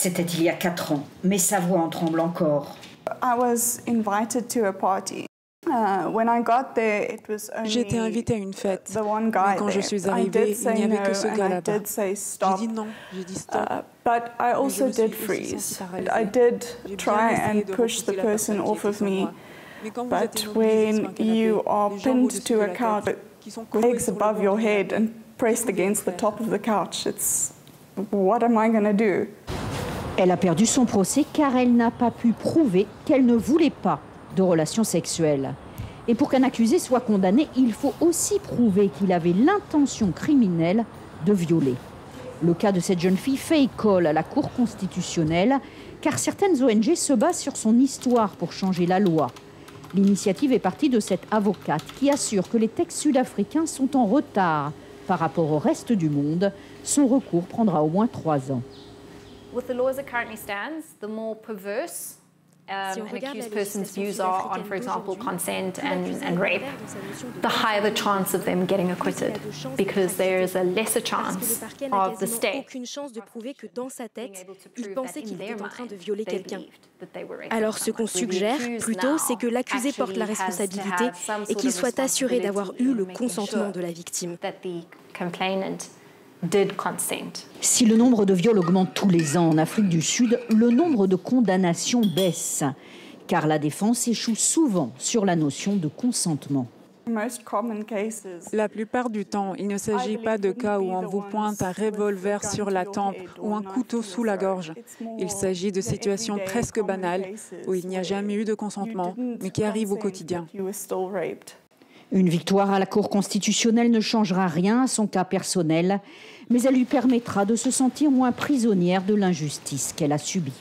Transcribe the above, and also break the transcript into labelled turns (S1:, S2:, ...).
S1: C'était il y a 4 ans, mais sa voix en tremble encore.
S2: J'ai été invitée à une fête, mais quand je suis arrivée, il n'y avait que ce gars là-bas. J'ai dit non, j'ai dit stop.
S3: But I also did freeze. I did try and push the person off of me. But when you are pinned to a couch, legs above your head and pressed against the top of the couch, it's what am I going to do?
S4: Elle a perdu son procès car elle n'a pas pu prouver qu'elle ne voulait pas de relations sexuelles. Et pour qu'un accusé soit condamné, il faut aussi prouver qu'il avait l'intention criminelle de violer. Le cas de cette jeune fille fait école à la Cour constitutionnelle car certaines ONG se basent sur son histoire pour changer la loi. L'initiative est partie de cette avocate qui assure que les textes sud-africains sont en retard par rapport au reste du monde. Son recours prendra au moins 3 ans.
S5: With the law as it currently stands, the more perverse an accused person's views are on, for example, consent and rape, the higher the chance of them getting acquitted, because there is a lesser chance of the state.
S6: Aucune chance de prouver que dans sa tête, il pensait qu'il était en train de violer quelqu'un. Alors ce qu'on suggère, plutôt, c'est que l'accusé porte la responsabilité et qu'il soit assuré d'avoir eu le consentement de la victime.
S4: Si le nombre de viols augmente tous les ans en Afrique du Sud, le nombre de condamnations baisse, car la défense échoue souvent sur la notion de consentement.
S2: La plupart du temps, il ne s'agit pas de cas où on vous pointe un revolver sur la tempe ou un couteau sous la gorge. Il s'agit de situations presque banales où il n'y a jamais eu de consentement, mais qui arrivent au quotidien.
S4: Une victoire à la Cour constitutionnelle ne changera rien à son cas personnel, mais elle lui permettra de se sentir moins prisonnière de l'injustice qu'elle a subie.